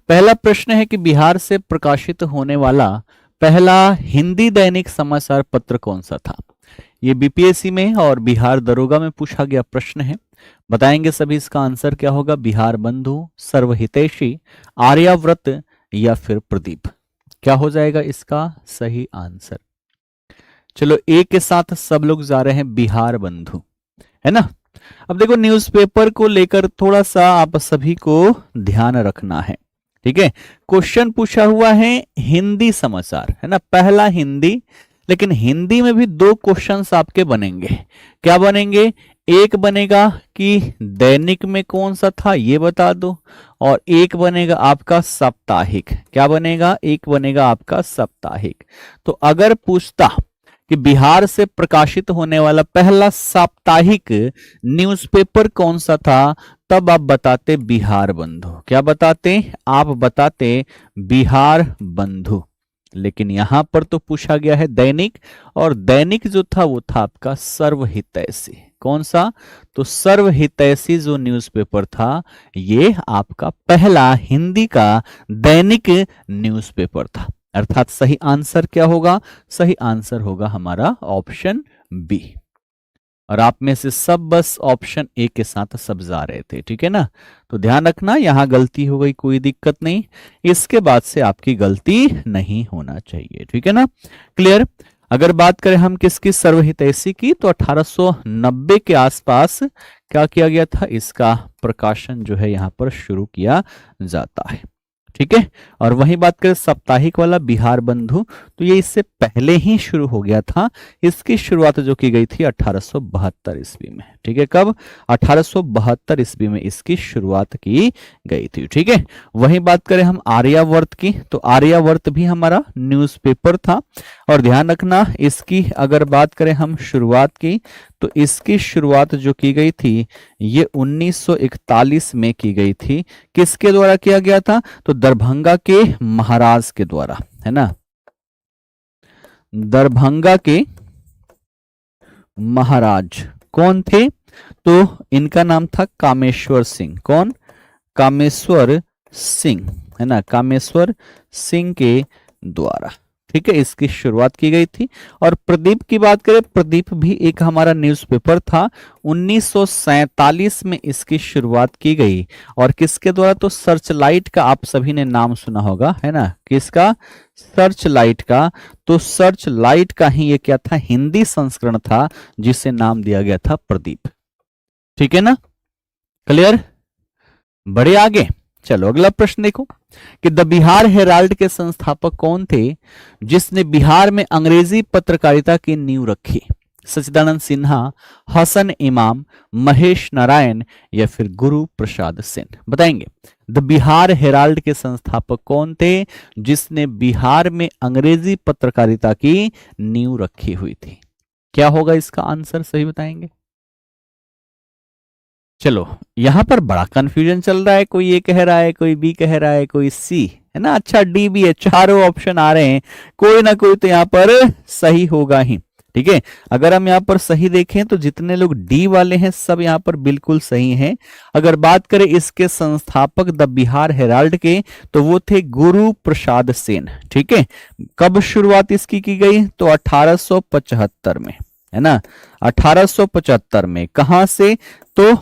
पहला प्रश्न है कि बिहार से प्रकाशित होने वाला पहला हिंदी दैनिक समाचार पत्र कौन सा था। ये बीपीएससी में और बिहार दरोगा में पूछा गया प्रश्न है। बताएंगे सभी इसका आंसर क्या होगा। बिहार बंधु, सर्वहितैषी, आर्याव्रत या फिर प्रदीप। क्या हो जाएगा इसका सही आंसर। चलो एक के साथ सब लोग जा रहे हैं बिहार बंधु, है ना। अब देखो न्यूज़पेपर को लेकर थोड़ा सा आप सभी को ध्यान रखना है, ठीक है। क्वेश्चन पूछा हुआ है हिंदी समाचार, है ना, पहला हिंदी, लेकिन हिंदी में भी दो क्वेश्चंस आपके बनेंगे। क्या बनेंगे, एक बनेगा कि दैनिक में कौन सा था ये बता दो, और एक बनेगा आपका साप्ताहिक। क्या बनेगा, एक बनेगा आपका साप्ताहिक। तो अगर पूछता कि बिहार से प्रकाशित होने वाला पहला साप्ताहिक न्यूज़पेपर कौन सा था, तब आप बताते बिहार बंधु। क्या बताते, आप बताते बिहार बंधु। लेकिन यहां पर तो पूछा गया है दैनिक, और दैनिक जो था वो था आपका सर्वहितैषी। कौन सा, तो सर्वहितैषी जो न्यूज़पेपर था ये आपका पहला हिंदी का दैनिक न्यूज़पेपर था। अर्थात सही आंसर क्या होगा, सही आंसर होगा हमारा ऑप्शन बी। और आप में से सब बस ऑप्शन ए के साथ सब जा रहे थे, ठीक है ना। तो ध्यान रखना, यहां गलती हो गई कोई दिक्कत नहीं, इसके बाद से आपकी गलती नहीं होना चाहिए, ठीक है ना। क्लियर। अगर बात करें हम किसकी, सर्वहितैषी की, तो 1890 के आसपास क्या किया गया था, इसका प्रकाशन जो है यहां पर शुरू किया जाता है, ठीक है। और वही बात करें साप्ताहिक वाला बिहार बंधु, तो ये इससे पहले ही शुरू हो गया था। इसकी शुरुआत जो की गई थी 1872 ईस्वी में, ठीक है। कब, 1872 ईस्वी में इसकी शुरुआत की गई थी, ठीक है। वही बात करें हम आर्यावर्त की, तो आर्यावर्त भी हमारा न्यूज़पेपर था। और ध्यान रखना इसकी अगर बात करें हम शुरुआत की, तो इसकी शुरुआत जो की गई थी ये 1941 में की गई थी। किसके द्वारा किया गया था, तो दरभंगा के महाराज के द्वारा, है ना। दरभंगा के महाराज कौन थे, तो इनका नाम था कामेश्वर सिंह। कौन, कामेश्वर सिंह, है ना, कामेश्वर सिंह के द्वारा, ठीक है, इसकी शुरुआत की गई थी। और प्रदीप की बात करें, प्रदीप भी एक हमारा न्यूज़पेपर था। 1947 में इसकी शुरुआत की गई। और किसके द्वारा, तो सर्चलाइट का आप सभी ने नाम सुना होगा, है ना। किसका, सर्चलाइट का। तो सर्चलाइट का ही ये क्या था, हिंदी संस्करण था, जिसे नाम दिया गया था प्रदीप, ठीक है ना। क्लियर, बड़े आगे। चलो अगला प्रश्न देखो कि द बिहार हेराल्ड के संस्थापक कौन थे जिसने बिहार में अंग्रेजी पत्रकारिता की नींव रखी। सच्चिदानंद सिन्हा, हसन इमाम, महेश नारायण या फिर गुरु प्रसाद सेन। बताएंगे द बिहार हेराल्ड के संस्थापक कौन थे जिसने बिहार में अंग्रेजी पत्रकारिता की नींव रखी हुई थी। क्या होगा इसका आंसर, सही बताएंगे। चलो यहां पर बड़ा कंफ्यूजन चल रहा है, कोई ए कह रहा है, कोई बी कह रहा है, कोई सी, है ना। अच्छा डी भी है, चारों ऑप्शन आ रहे हैं, कोई ना कोई तो यहाँ पर सही होगा ही, ठीक है। अगर हम यहाँ पर सही देखें तो जितने लोग डी वाले हैं सब यहाँ पर बिल्कुल सही हैं। अगर बात करें इसके संस्थापक द बिहार हेराल्ड के, तो वो थे गुरु प्रसाद सेन, ठीक है। कब शुरुआत इसकी की गई, तो 1875 में, है ना। 1875 में कहां से, तो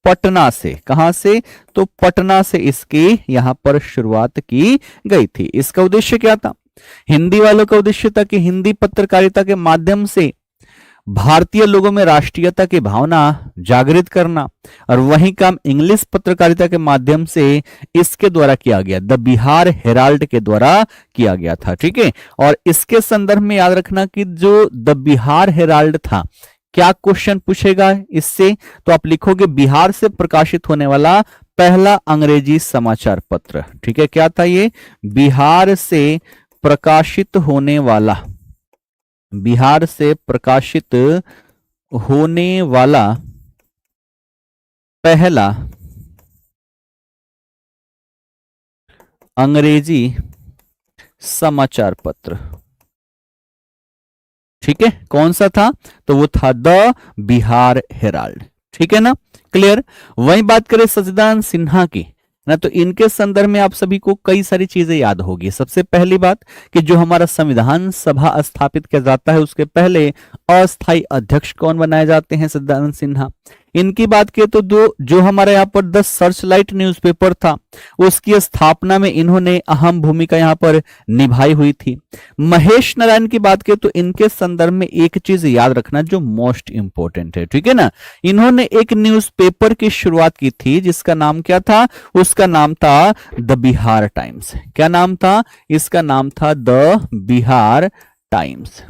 पटना से। कहां से, तो पटना से इसकी यहां पर शुरुआत की गई थी। इसका उद्देश्य क्या था, हिंदी वालों का उद्देश्य था कि हिंदी पत्रकारिता के माध्यम से भारतीय लोगों में राष्ट्रीयता की भावना जागृत करना, और वही काम इंग्लिश पत्रकारिता के माध्यम से इसके द्वारा किया गया, द बिहार हेराल्ड के द्वारा किया गया था, ठीक है। और इसके संदर्भ में याद रखना कि जो द बिहार हेराल्ड था, क्या क्वेश्चन पूछेगा इससे, तो आप लिखोगे बिहार से प्रकाशित होने वाला पहला अंग्रेजी समाचार पत्र, ठीक है। क्या था ये, बिहार से प्रकाशित होने वाला, बिहार से प्रकाशित होने वाला पहला अंग्रेजी समाचार पत्र, ठीक है। कौन सा था, तो वो था द बिहार हेराल्ड, ठीक है ना। क्लियर। वही बात करें सच्चिदानंद सिन्हा की, ना। तो इनके संदर्भ में आप सभी को कई सारी चीजें याद होगी। सबसे पहली बात कि जो हमारा संविधान सभा स्थापित किया जाता है उसके पहले अस्थायी अध्यक्ष कौन बनाए जाते हैं? सच्चिदानंद सिन्हा। इनकी बात किए तो दो जो हमारे यहाँ पर द सर्चलाइट न्यूज़पेपर था उसकी स्थापना में इन्होंने अहम भूमिका यहाँ पर निभाई हुई थी। महेश नारायण की बात करें तो इनके संदर्भ में एक चीज याद रखना जो मोस्ट इंपॉर्टेंट है, ठीक है ना। इन्होंने एक न्यूज़पेपर की शुरुआत की थी जिसका नाम क्या था? उसका नाम था द बिहार टाइम्स। क्या नाम था? इसका नाम था द बिहार टाइम्स,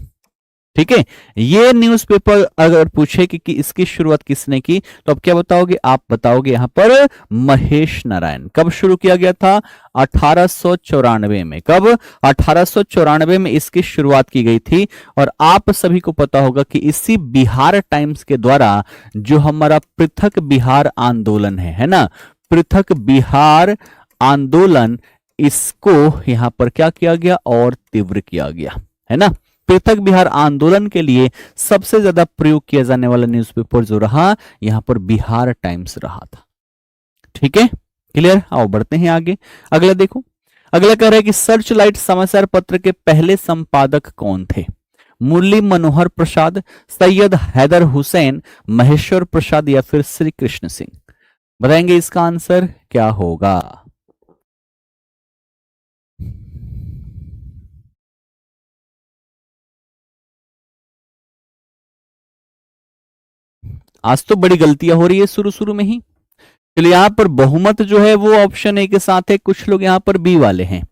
ठीक है। ये न्यूज़पेपर अगर पूछे कि इसकी शुरुआत किसने की तो अब क्या बताओगे? आप बताओगे यहां पर महेश नारायण। कब शुरू किया गया था? 1894 में। कब? 1894 में इसकी शुरुआत की गई थी। और आप सभी को पता होगा कि इसी बिहार टाइम्स के द्वारा जो हमारा पृथक बिहार आंदोलन है ना, पृथक बिहार आंदोलन, इसको यहां पर क्या किया गया? और तीव्र किया गया, है ना। पृथक बिहार आंदोलन के लिए सबसे ज्यादा प्रयोग किया जाने वाला न्यूज़पेपर जो रहा यहां पर बिहार टाइम्स रहा था, ठीक है। क्लियर? आओ बढ़ते हैं आगे। अगला देखो, अगला कह रहा है कि सर्च लाइट समाचार पत्र के पहले संपादक कौन थे? मुरली मनोहर प्रसाद, सैयद हैदर हुसैन, महेश्वर प्रसाद या फिर श्री कृष्ण सिंह? बताएंगे इसका आंसर क्या होगा? आज तो बड़ी गलतियां हो रही है शुरू शुरू में ही। चलिए यहाँ पर बहुमत जो है वो ऑप्शन ए के साथ है, कुछ लोग यहाँ पर बी वाले हैं,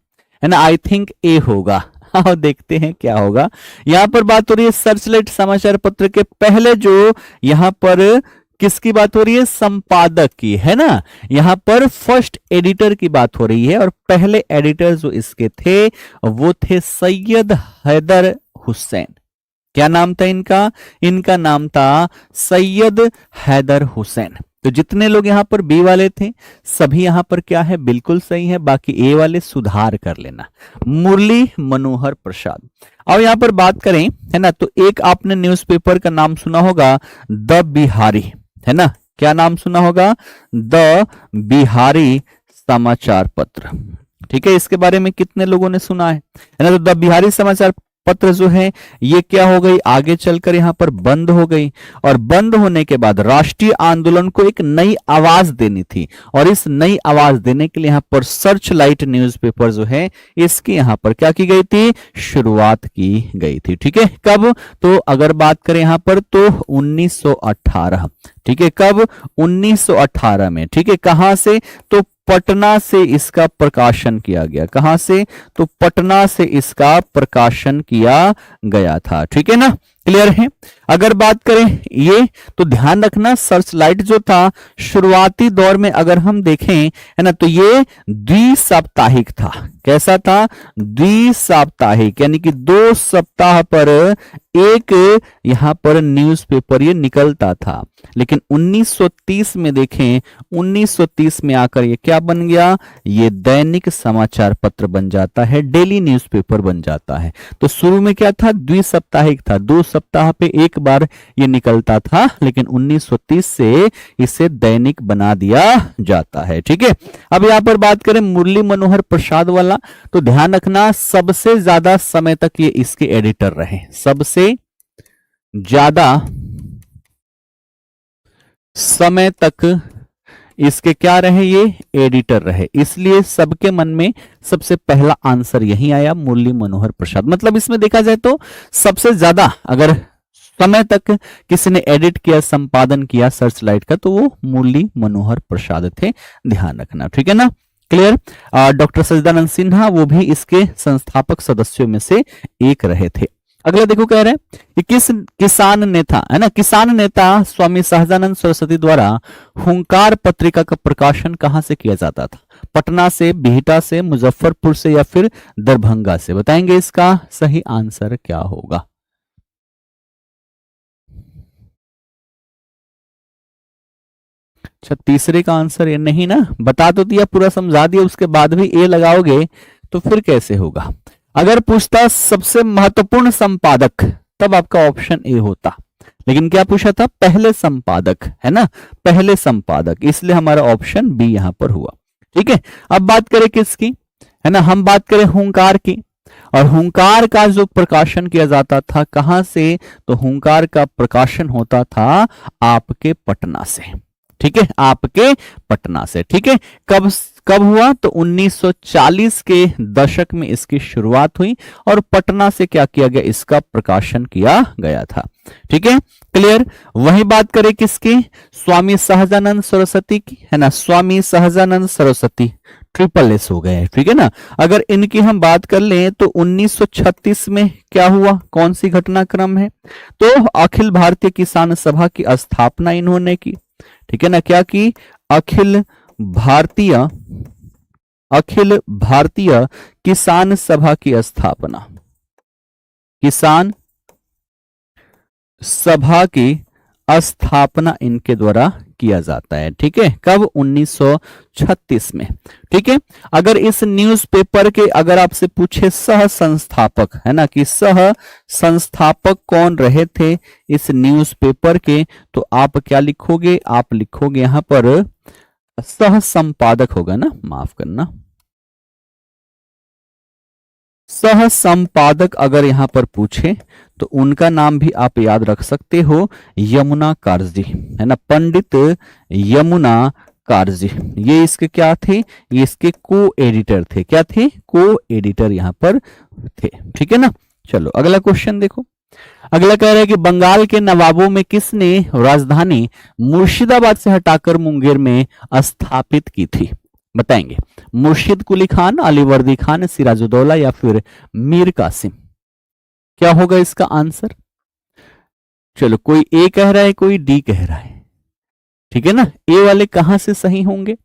है ना। आई थिंक ए होगा। हाँ देखते हैं क्या होगा। यहाँ पर बात हो रही है सर्चलाइट समाचार पत्र के पहले जो यहाँ पर किसकी बात हो रही है? संपादक की, है ना। यहाँ पर फर्स्ट एडिटर की बात हो रही है और पहले एडिटर जो इसके थे वो थे सैयद हैदर हुसैन। क्या नाम था इनका? इनका नाम था सैयद हैदर हुसैन। तो जितने लोग यहां पर बी वाले थे सभी यहां पर क्या है? बिल्कुल सही है। बाकी ए वाले सुधार कर लेना। मुरली मनोहर प्रसाद। अब यहां पर बात करें, है ना, तो एक आपने न्यूज़पेपर का नाम सुना होगा द बिहारी, है ना। क्या नाम सुना होगा? द बिहारी समाचार पत्र, ठीक है। इसके बारे में कितने लोगों ने सुना है ना। तो द बिहारी समाचार पत्र जो है ये क्या हो गई? आगे चलकर यहां पर बंद हो गई। और बंद होने के बाद राष्ट्रीय आंदोलन को एक नई आवाज देनी थी और इस नई आवाज देने के लिए यहां पर सर्च लाइट न्यूज़पेपर जो है इसकी यहां पर क्या की गई थी? शुरुआत की गई थी, ठीक है। कब? तो अगर बात करें यहां पर तो 1918, ठीक है। कब? 1918 में, ठीक है। कहां से? तो पटना से इसका प्रकाशन किया गया। कहां से? तो पटना से इसका प्रकाशन किया गया था, ठीक है ना। क्लियर है? अगर बात करें ये तो ध्यान रखना सर्चलाइट जो था शुरुआती दौर में अगर हम देखें, है ना, तो ये द्विसाप्ताहिक था। कैसा था? द्विसाप्ताहिक, यानी कि 2 सप्ताह पर एक यहां पर न्यूज़पेपर ये निकलता था। लेकिन 1930 में देखें, 1930 में आकर ये क्या बन गया? ये दैनिक समाचार पत्र बन जाता है, डेली न्यूज़पेपर बन जाता है। तो शुरू में क्या था? द्विसाप्ताहिक था, 2 सप्ताह पे एक बार ये निकलता था, लेकिन 1930 से इसे दैनिक बना दिया जाता है, ठीक है। अब यहां पर बात करें मुरली मनोहर प्रसाद वाला, तो ध्यान रखना सबसे ज्यादा समय तक ये इसके एडिटर रहे। सबसे ज्यादा समय तक इसके क्या रहे? ये एडिटर रहे। इसलिए सबके मन में सबसे पहला आंसर यही आया, मुरली मनोहर प्रसाद। मतलब इसमें देखा जाए तो सबसे ज्यादा अगर समय तक किसी ने एडिट किया, संपादन किया सर्चलाइट का, तो वो मुरली मनोहर प्रसाद थे। ध्यान रखना, ठीक है ना। क्लियर? डॉक्टर सच्चिदानंद सिन्हा वो भी इसके संस्थापक सदस्यों में से एक रहे थे। अगला देखो, कह रहे हैं कि किस किसान नेता, है ना, किसान नेता स्वामी सहजानंद सरस्वती द्वारा हुंकार पत्रिका का प्रकाशन कहां से किया जाता था? पटना से, बिहटा से, मुजफ्फरपुर से या फिर दरभंगा से? बताएंगे इसका सही आंसर क्या होगा। अच्छा, तीसरे का आंसर ये नहीं ना, बता तो दिया, पूरा समझा दिया, उसके बाद भी ए लगाओगे तो फिर कैसे होगा। अगर पूछता सबसे महत्वपूर्ण संपादक, तब आपका ऑप्शन ए होता, लेकिन क्या पूछा था? पहले संपादक, है ना, पहले संपादक, इसलिए हमारा ऑप्शन बी यहां पर हुआ। ठीक है, अब बात करें किसकी, है ना, हम बात करें हुंकार की। और हुंकार का जो प्रकाशन किया जाता था कहां से, तो हुंकार का प्रकाशन होता था आपके पटना से। ठीक है, आपके पटना से। ठीक है, कब कब हुआ, तो 1940 के दशक में इसकी शुरुआत हुई और पटना से क्या किया गया, इसका प्रकाशन किया गया था। ठीक है, क्लियर। वही बात करें किसकी, स्वामी सहजानंद सरस्वती की, है ना, स्वामी सहजानंद सरस्वती, ट्रिपल एस हो गए। ठीक है ना, अगर इनकी हम बात कर लें तो 1936 में क्या हुआ, कौन सी घटनाक्रम है, तो अखिल भारतीय किसान सभा की स्थापना इन्होंने की। ठीक है ना, क्या की, अखिल भारतीय किसान सभा की स्थापना, किसान सभा की स्थापना इनके द्वारा किया जाता है। ठीक है, कब, 1936 में। ठीक है, अगर इस न्यूज़पेपर के अगर आपसे पूछे सह संस्थापक, है ना, कि सह संस्थापक कौन रहे थे इस न्यूज़पेपर के, तो आप क्या लिखोगे, आप लिखोगे यहां पर सह संपादक होगा ना, माफ करना, सह संपादक अगर यहां पर पूछे तो उनका नाम भी आप याद रख सकते हो, यमुना कारजी, है ना, पंडित यमुना कारजी। ये इसके क्या थे, ये इसके को एडिटर थे, क्या थे, को एडिटर यहां पर थे। ठीक है ना, चलो अगला क्वेश्चन देखो। अगला कह रहा है कि बंगाल के नवाबों में किसने राजधानी मुर्शिदाबाद से हटाकर मुंगेर में स्थापित की थी, बताएंगे। मुर्शिद कुली खान, अलीवर्दी खान, सिराजुद्दौला या फिर मीर कासिम, क्या होगा इसका आंसर। चलो, कोई ए कह रहा है, कोई डी कह रहा है। ठीक है ना, ए वाले कहां से सही होंगे,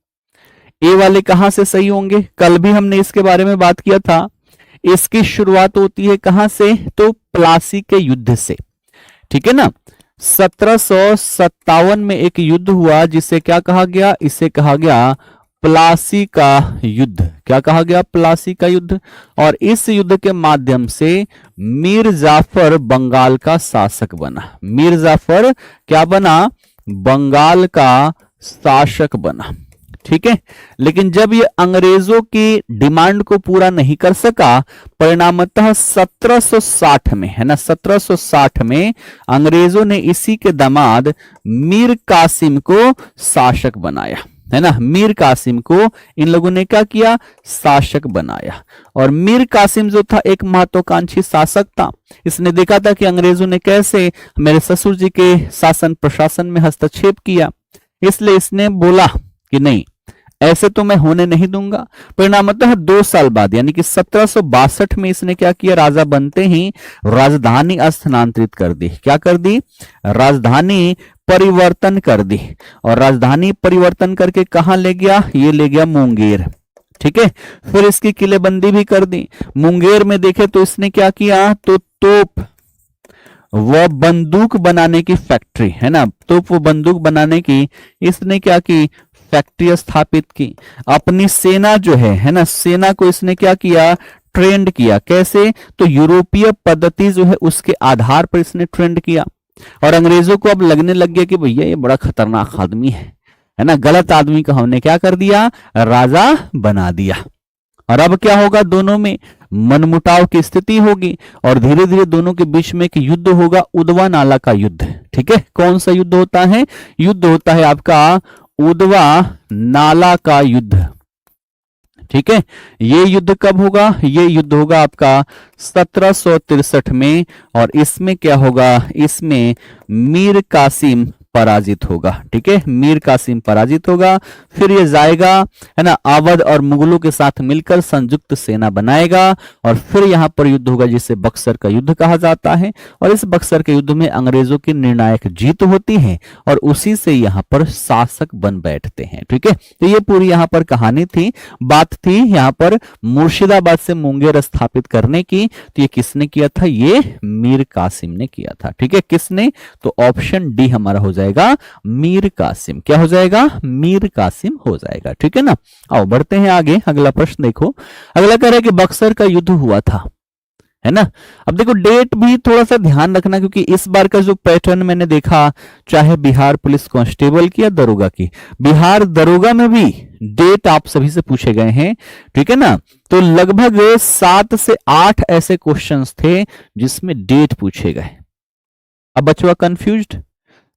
ए वाले कहां से सही होंगे, कल भी हमने इसके बारे में बात किया था। इसकी शुरुआत होती है कहां से, तो प्लासी के युद्ध से। ठीक है ना, 1757 में एक युद्ध हुआ जिसे क्या कहा गया, इसे कहा गया प्लासी का युद्ध। क्या कहा गया, प्लासी का युद्ध। और इस युद्ध के माध्यम से मीर जाफर बंगाल का शासक बना। मीर जाफर क्या बना, बंगाल का शासक बना। ठीक है, लेकिन जब ये अंग्रेजों की डिमांड को पूरा नहीं कर सका, परिणामतः 1760 में, है ना, 1760 में अंग्रेजों ने इसी के दामाद मीर कासिम को शासक बनाया, है ना, मीर कासिम को इन लोगों ने क्या किया, शासक बनाया। और मीर कासिम जो था एक महत्वाकांक्षी शासक था। इसने देखा था कि अंग्रेजों ने कैसे मेरे ससुर जी के शासन प्रशासन में हस्तक्षेप किया, इसलिए इसने बोला कि नहीं, ऐसे तो मैं होने नहीं दूंगा। परिणामतः 2 साल बाद यानी कि 1762 में इसने क्या किया, राजा बनते ही राजधानी स्थानांतरित कर दी। क्या कर दी, राजधानी परिवर्तन कर दी। और राजधानी परिवर्तन करके कहां ले गया, ये ले गया मुंगेर। ठीक है, फिर इसकी किलेबंदी भी कर दी। मुंगेर में देखे तो इसने क्या किया, तो तोप व बंदूक बनाने की फैक्ट्री, है ना, तोप व बंदूक बनाने की इसने क्या की, फैक्ट्री स्थापित की। अपनी सेना जो है ना, सेना को इसने क्या किया, ट्रेंड किया। कैसे, तो यूरोपीय पद्धति जो है उसके आधार पर इसने ट्रेंड किया। और अंग्रेजों को अब लगने लग गया कि भैया ये बड़ा खतरनाक आदमी है ना, गलत आदमी का हमने क्या कर दिया, राजा बना दिया। और अब क्या होगा, दोनों में मनमुटाव की स्थिति होगी और धीरे धीरे दोनों के बीच में एक युद्ध होगा, उदवा नाला का युद्ध। ठीक है, कौन सा युद्ध होता है, युद्ध होता है आपका उदवा नाला का युद्ध। ठीक है, ये युद्ध कब होगा, ये युद्ध होगा आपका 1763 में। और इसमें क्या होगा, इसमें मीर कासिम पराजित होगा। ठीक है, मीर कासिम पराजित होगा। फिर ये जाएगा, है ना, अवध और मुगलों के साथ मिलकर संयुक्त सेना बनाएगा और फिर यहां पर युद्ध होगा जिसे बक्सर का युद्ध कहा जाता है। और इस बक्सर के युद्ध में अंग्रेजों की निर्णायक जीत होती है और उसी से यहां पर शासक बन बैठते हैं। ठीक है, तो ये पूरी यहां पर कहानी थी, बात थी यहां पर मुर्शिदाबाद से मुंगेर स्थापित करने की। तो ये किसने किया था, ये मीर कासिम ने किया था। ठीक है, किसने, तो ऑप्शन डी हमारा हो जाएगा मीर कासिम। क्या हो जाएगा, मीर कासिम हो जाएगा। ठीक है ना, आओ बढ़ते हैं आगे। अगला प्रश्न देखो। अगला कह रहा है कि बक्सर का युद्ध हुआ था है ना। अब देखो डेट भी थोड़ा सा ध्यान रखना, क्योंकि इस बार का जो पैटर्न मैंने देखा, चाहे बिहार पुलिस कांस्टेबल की या दरोगा की, बिहार दरोगा में भी डेट आप सभी से पूछे गए हैं, ठीक है ना। तो लगभग 7 से 8 ऐसे क्वेश्चंस थे जिसमें डेट पूछे गए। अब बचवा कंफ्यूज्ड,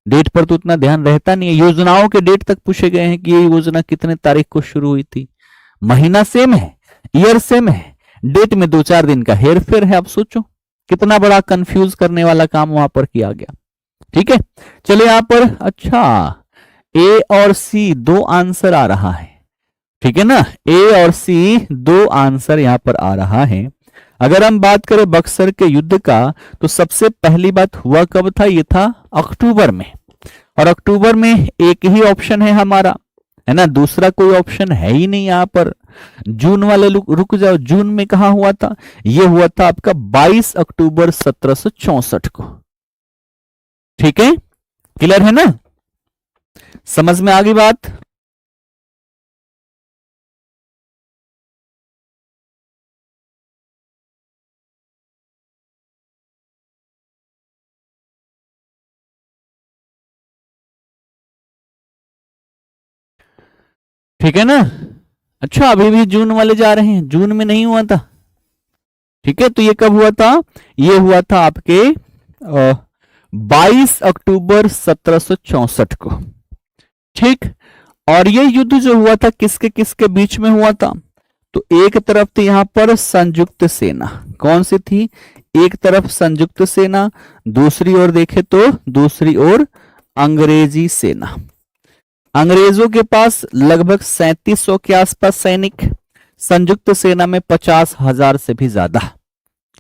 डेट पर तो उतना ध्यान रहता नहीं है। योजनाओं के डेट तक पूछे गए हैं कि ये योजना कितने तारीख को शुरू हुई थी, महीना सेम है, ईयर सेम है, डेट में 2-4 दिन का हेर फेर है। अब सोचो कितना बड़ा कंफ्यूज करने वाला काम वहां पर किया गया। ठीक है, चलिए यहां पर अच्छा ए और सी दो आंसर आ रहा है, ठीक है ना। ए और सी दो आंसर यहां पर आ रहा है। अगर हम बात करें बक्सर के युद्ध का, तो सबसे पहली बात हुआ कब था, ये था अक्टूबर में, और अक्टूबर में एक ही ऑप्शन है हमारा, है ना, दूसरा कोई ऑप्शन है ही नहीं यहां पर। जून वाले रुक जाओ, जून में कहा हुआ था, ये हुआ था आपका 22 अक्टूबर 1764 को। ठीक है, क्लियर है ना, समझ में आ गई बात। ठीक है ना। अच्छा, अभी भी जून वाले जा रहे हैं, जून में नहीं हुआ था। ठीक है, तो ये कब हुआ था, ये हुआ था आपके 22 अक्टूबर 1764 को। ठीक, और ये युद्ध जो हुआ था किसके किसके बीच में हुआ था, तो एक तरफ थी यहां पर संयुक्त सेना, कौन सी थी, एक तरफ संयुक्त सेना, दूसरी ओर देखे तो दूसरी ओर अंग्रेजी सेना। अंग्रेजों के पास लगभग 3700 के आसपास सैनिक, संयुक्त सेना में 50,000 से भी ज्यादा।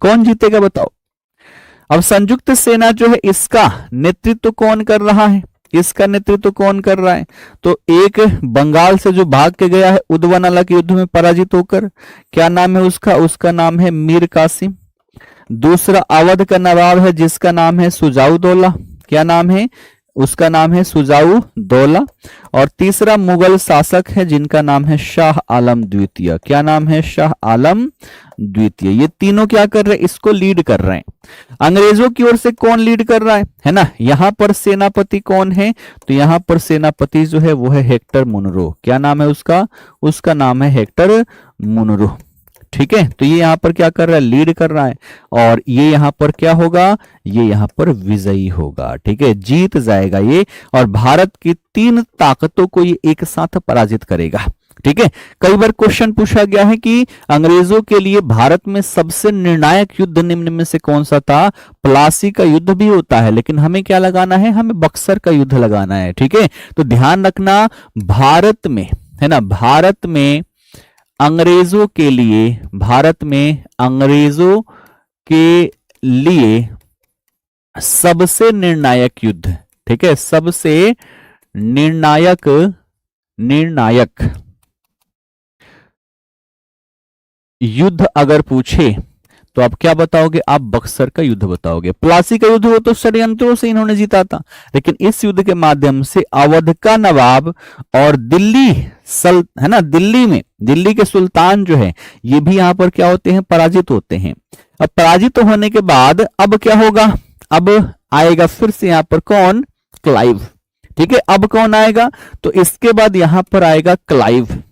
कौन जीतेगा बताओ। अब संयुक्त सेना जो है इसका नेतृत्व कौन कर रहा है, इसका नेतृत्व कौन कर रहा है, तो एक बंगाल से जो भाग के गया है उदवनाला के युद्ध में पराजित होकर, क्या नाम है उसका, उसका नाम है मीर कासिम। दूसरा अवध का नवाब है जिसका नाम है सुजाऊ दौला, क्या नाम है, उसका नाम है सुजाऊ दौला। और तीसरा मुगल शासक है जिनका नाम है शाह आलम द्वितीय, क्या नाम है, शाह आलम द्वितीय। ये तीनों क्या कर रहे हैं, इसको लीड कर रहे हैं। अंग्रेजों की ओर से कौन लीड कर रहा है ना, यहां पर सेनापति कौन है, तो यहां पर सेनापति जो है वो है हेक्टर मुनरो, क्या नाम है उसका, उसका नाम है हेक्टर मुनरो। ठीक है, तो ये यहां पर क्या कर रहा है, लीड कर रहा है, और ये यहां पर क्या होगा, ये यहां पर विजयी होगा। ठीक है, जीत जाएगा ये, और भारत की 3 ताकतों को ये एक साथ पराजित करेगा। ठीक है, कई बार क्वेश्चन पूछा गया है कि अंग्रेजों के लिए भारत में सबसे निर्णायक युद्ध निम्न में से कौन सा था। प्लासी का युद्ध भी होता है, लेकिन हमें क्या लगाना है, हमें बक्सर का युद्ध लगाना है। ठीक है, तो ध्यान रखना, भारत में, है ना, भारत में अंग्रेजों के लिए, भारत में अंग्रेजों के लिए सबसे निर्णायक युद्ध, ठीक है, सबसे निर्णायक युद्ध अगर पूछे तो आप क्या बताओगे, आप बक्सर का युद्ध बताओगे। प्लासी का युद्ध हो तो षड्यंत्रों से इन्होंने जीता था, लेकिन इस युद्ध के माध्यम से अवध का नवाब और दिल्ली है ना, दिल्ली में दिल्ली के सुल्तान जो है ये भी यहां पर क्या होते हैं, पराजित होते हैं। अब पराजित होने के बाद अब क्या होगा, अब आएगा फिर से यहां पर कौन, क्लाइव। ठीक है, अब कौन आएगा, तो इसके बाद यहां पर आएगा क्लाइव।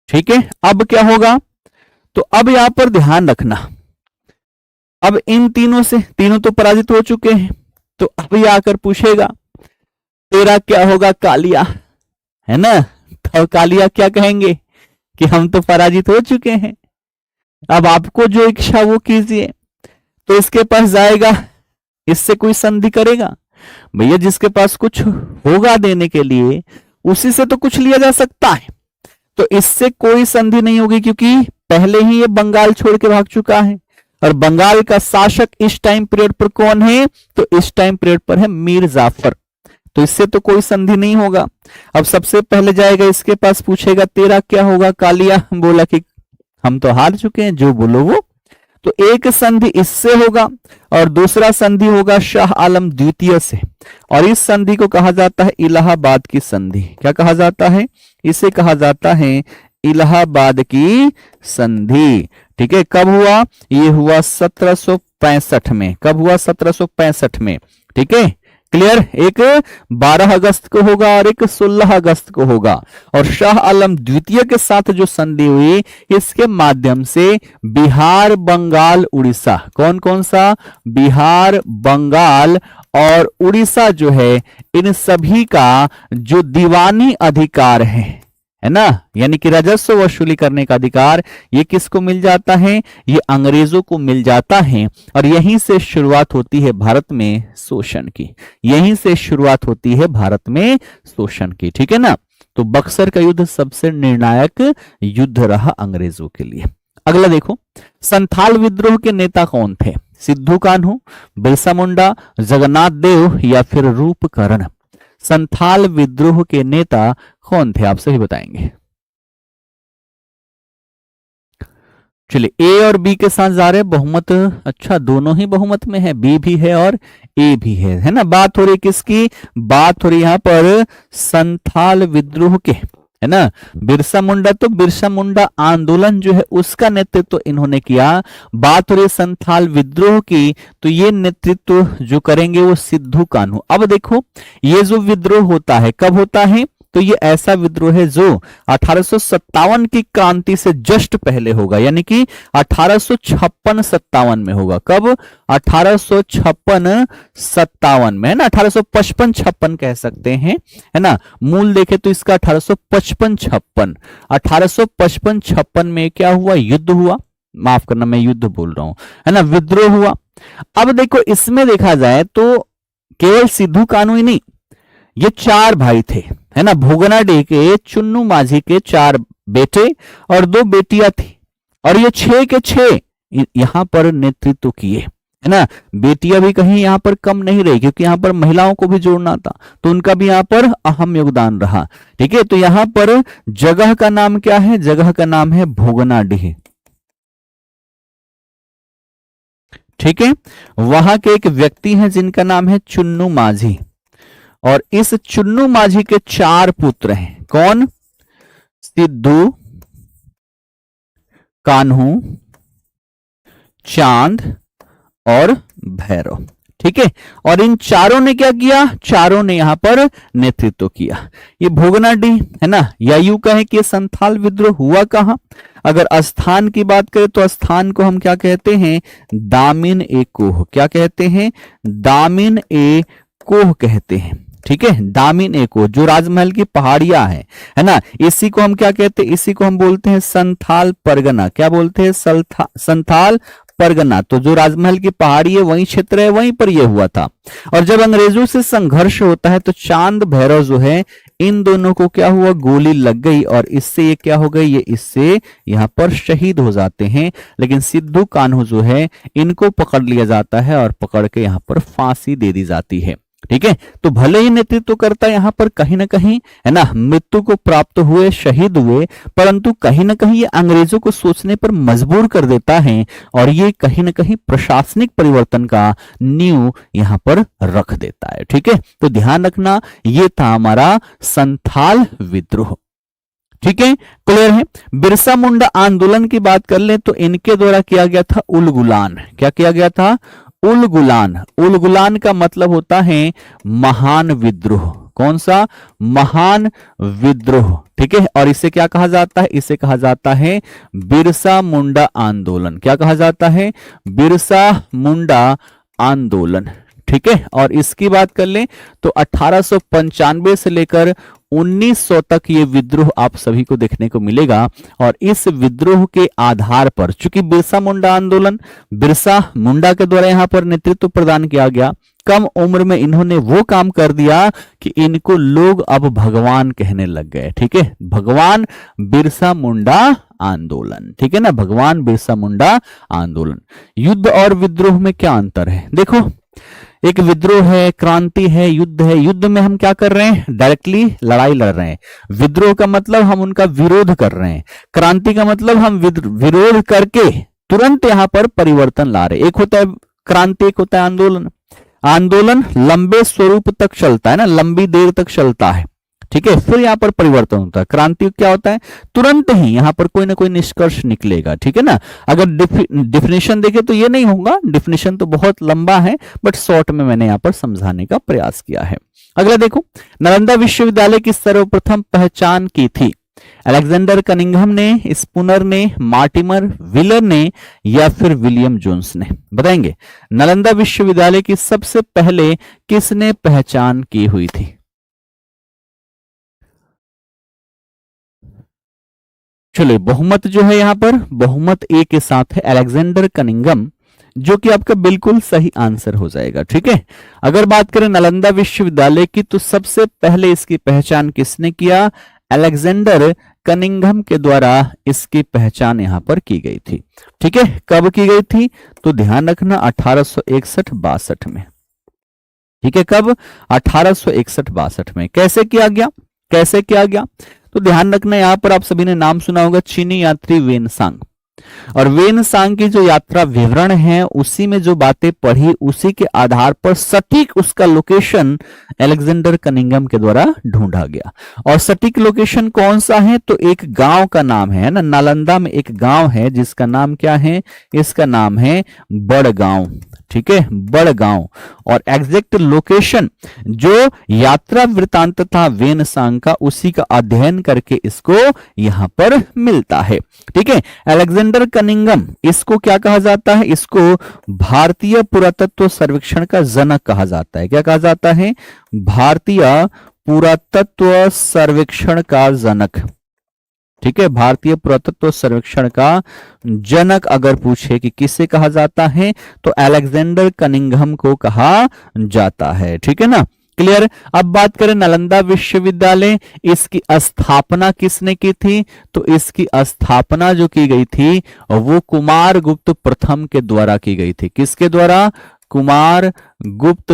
ठीक है, अब क्या होगा, तो अब यहां पर ध्यान रखना, अब इन तीनों से, तीनों तो पराजित हो चुके हैं, तो अब ये आकर पूछेगा तेरा क्या होगा कालिया, है ना, तो कालिया क्या कहेंगे कि हम तो पराजित हो चुके हैं, अब आपको जो इच्छा वो कीजिए। तो इसके पास जाएगा, इससे कोई संधि करेगा, भैया जिसके पास कुछ होगा देने के लिए उसी से तो कुछ लिया जा सकता है, तो इससे कोई संधि नहीं होगी, क्योंकि पहले ही ये बंगाल छोड़ के भाग चुका है, और बंगाल का शासक इस टाइम पीरियड पर कौन है, तो इस टाइम पीरियड पर है मीर जाफर, तो इससे तो कोई संधि नहीं होगा। अब सबसे पहले जाएगा इसके पास, पूछेगा तेरा क्या होगा कालिया, बोला कि हम तो हार चुके हैं, जो बोलो वो, तो एक संधि इससे होगा और दूसरा संधि होगा शाह आलम द्वितीय से, और इस संधि को कहा जाता है इलाहाबाद की संधि। क्या कहा जाता है, इसे कहा जाता है इलाहाबाद की संधि। ठीक है, कब हुआ? ये हुआ 1765 में। कब हुआ? 1765 में। ठीक है, क्लियर। एक 12 अगस्त को होगा और एक 16 अगस्त को होगा। और शाह आलम द्वितीय के साथ जो संधि हुई, इसके माध्यम से बिहार, बंगाल, उड़ीसा, कौन कौन सा? बिहार, बंगाल और उड़ीसा जो है, इन सभी का जो दीवानी अधिकार है ना, यानी कि राजस्व वसूली करने का अधिकार, ये किसको मिल जाता है? ये अंग्रेजों को मिल जाता है। और यहीं से शुरुआत होती है भारत में शोषण की। यहीं से शुरुआत होती है भारत में शोषण की। ठीक है ना। तो बक्सर का युद्ध सबसे निर्णायक युद्ध रहा अंग्रेजों के लिए। अगला देखो, संथाल विद्रोह के नेता कौन थे? सिद्धू कान्हू, बिरसा मुंडा, जगन्नाथ देव या फिर रूपकरण? संथाल विद्रोह के नेता कौन थे? आप सभी बताएंगे। चलिए, ए और बी के साथ जा रहे, बहुमत। अच्छा, दोनों ही बहुमत में है, बी भी है और ए भी है ना। बात हो रही किसकी? बात हो रही यहां पर संथाल विद्रोह के, है ना। बिरसा मुंडा, तो बिरसा मुंडा आंदोलन जो है उसका नेतृत्व इन्होंने किया। बात हो रही संथाल विद्रोह की, तो ये नेतृत्व जो करेंगे वो सिद्धू कान्हू। अब देखो, ये जो विद्रोह होता है कब होता है? तो ये ऐसा विद्रोह है जो 1857 की क्रांति से जस्ट पहले होगा, यानी कि 1856-57 में होगा। कब? 1856-57 में, है ना। 1855-56 कह सकते हैं, है ना। मूल देखे तो इसका 1855-56। 1855-56 में क्या हुआ? युद्ध हुआ। माफ करना, मैं युद्ध बोल रहा हूं, है ना, विद्रोह हुआ। अब देखो, इसमें देखा जाए तो केवल सिद्धू कान्हू ही नहीं, ये 4 भाई थे, है ना। भोगनाडीह के चुन्नू माझी के 4 बेटे और 2 बेटियां थी, और ये 6 के 6 यहां पर नेतृत्व किए, है ना। बेटियां भी कहीं यहां पर कम नहीं रही, क्योंकि यहां पर महिलाओं को भी जोड़ना था, तो उनका भी यहां पर अहम योगदान रहा। ठीक है, तो यहां पर जगह का नाम क्या है? जगह का नाम है भोगनाडीह। ठीक है, वहां के एक व्यक्ति हैं जिनका नाम है चुन्नू माझी, और इस चुन्नू माझी के 4 पुत्र हैं। कौन? सिद्धू, कान्हू, चांद और भैरव। ठीक है, और इन चारों ने क्या किया? चारों ने यहां पर नेतृत्व किया। ये भोगनाडीह, है ना, या यूं कहें कि संथाल विद्रोह हुआ कहां? अगर स्थान की बात करें तो स्थान को हम क्या कहते हैं? दामिन ए कोह। क्या कहते हैं? दामिन ए कोह कहते हैं। ठीक है, दामिन ए कोह, जो राजमहल की पहाड़ियां है ना, इसी को हम क्या कहते हैं? इसी को हम बोलते हैं संथाल परगना। क्या बोलते हैं? संथाल परगना। तो जो राजमहल की पहाड़ी है वही क्षेत्र है, वहीं पर यह हुआ था। और जब अंग्रेजों से संघर्ष होता है तो चांद भैरव जो है, इन दोनों को क्या हुआ? गोली लग गई, और इससे ये क्या हो गई? ये इससे यहां पर शहीद हो जाते हैं। लेकिन सिद्धू कान्हू जो है, इनको पकड़ लिया जाता है और पकड़ के यहां पर फांसी दे दी जाती है। ठीक है, तो भले ही नेतृत्व करता यहां पर कहीं ना कहीं, है ना, मृत्यु को प्राप्त हुए, शहीद हुए, परंतु कहीं ना कहीं ये अंग्रेजों को सोचने पर मजबूर कर देता है, और ये कहीं ना कहीं प्रशासनिक परिवर्तन का नींव यहां पर रख देता है। ठीक है, तो ध्यान रखना, ये था हमारा संथाल विद्रोह। ठीक है, क्लियर है। बिरसा मुंडा आंदोलन की बात कर ले तो इनके द्वारा किया गया था उलगुलान। क्या किया गया था? उलगुलान। उलगुलान का मतलब होता है महान विद्रोह। कौन सा? महान विद्रोह। ठीक है, और इसे क्या कहा जाता है? इसे कहा जाता है बिरसा मुंडा आंदोलन। क्या कहा जाता है? बिरसा मुंडा आंदोलन। ठीक है, और इसकी बात कर लें तो 1895 से लेकर 1900 तक ये विद्रोह आप सभी को देखने को मिलेगा। और इस विद्रोह के आधार पर, चूंकि बिरसा मुंडा आंदोलन बिरसा मुंडा के द्वारा यहां पर नेतृत्व प्रदान किया गया, कम उम्र में इन्होंने वो काम कर दिया कि इनको लोग अब भगवान कहने लग गए। ठीक है, भगवान बिरसा मुंडा आंदोलन। ठीक है ना, भगवान बिरसा मुंडा आंदोलन। युद्ध और विद्रोह में क्या अंतर है? देखो, एक विद्रोह है, क्रांति है, युद्ध है। युद्ध में हम क्या कर रहे हैं? डायरेक्टली लड़ाई लड़ रहे हैं। विद्रोह का मतलब हम उनका विरोध कर रहे हैं। क्रांति का मतलब हम विरोध करके तुरंत यहां पर परिवर्तन ला रहे। एक होता है क्रांति, एक होता है आंदोलन। आंदोलन लंबे स्वरूप तक चलता है ना, लंबी देर तक चलता है। ठीक है, फिर यहाँ पर परिवर्तन होता है। क्रांति क्या होता है, तुरंत ही यहाँ पर कोई ना कोई निष्कर्ष निकलेगा, ठीक है ना। अगर डिफिनेशन देखे तो ये नहीं होगा, डिफिनेशन तो बहुत लंबा है, बट शॉर्ट में मैंने यहाँ पर समझाने का प्रयास किया है। अगला देखो, नालंदा विश्वविद्यालय की सर्वप्रथम पहचान की थी, अलेक्जेंडर कनिंघम ने, स्पूनर ने, मार्टिमर व्हीलर ने, या फिर विलियम जोन्स ने? बताएंगे, नालंदा विश्वविद्यालय की सबसे पहले किसने पहचान की हुई थी? चलिए, बहुमत जो है यहाँ पर बहुमत ए के साथ है अलेक्जेंडर कनिंघम, जो कि आपका बिल्कुल सही आंसर हो जाएगा। ठीक है, अगर बात करें नालंदा विश्वविद्यालय की, तो सबसे पहले इसकी पहचान किसने किया? अलेक्जेंडर कनिंघम के द्वारा इसकी पहचान यहां पर की गई थी। ठीक है, कब की गई थी? तो ध्यान रखना 1861-62 में। ठीक है, कब? 1861-62 में। कैसे किया गया? कैसे किया गया? तो ध्यान रखना, यहां पर आप सभी ने नाम सुना होगा, चीनी यात्री वेनसांग। और वेनसांग की जो यात्रा विवरण है, उसी में जो बातें पढ़ी, उसी के आधार पर सटीक उसका लोकेशन अलेक्जेंडर कनिंघम के द्वारा ढूंढा गया। और सटीक लोकेशन कौन सा है? तो एक गांव का नाम है ना, नालंदा में एक गांव है जिसका नाम क्या है? इसका नाम है बड़गांव। ठीक है, बड़गांव। और एग्जैक्ट लोकेशन जो यात्रा वृतांत था वेनसांग का, उसी का अध्ययन करके इसको यहां पर मिलता है। ठीक है, अलेक्जेंडर कनिंघम, इसको क्या कहा जाता है? इसको भारतीय पुरातत्व सर्वेक्षण का जनक कहा जाता है। क्या कहा जाता है? भारतीय पुरातत्व सर्वेक्षण का जनक। ठीक है, भारतीय पुरातत्व सर्वेक्षण का जनक अगर पूछे कि किसे कहा जाता है, तो अलेक्जेंडर कनिंघम को कहा जाता है। ठीक है ना, क्लियर। अब बात करें नालंदा विश्वविद्यालय, इसकी स्थापना किसने की थी? तो इसकी स्थापना जो की गई थी वो कुमार गुप्त प्रथम के द्वारा की गई थी। किसके द्वारा? कुमार गुप्त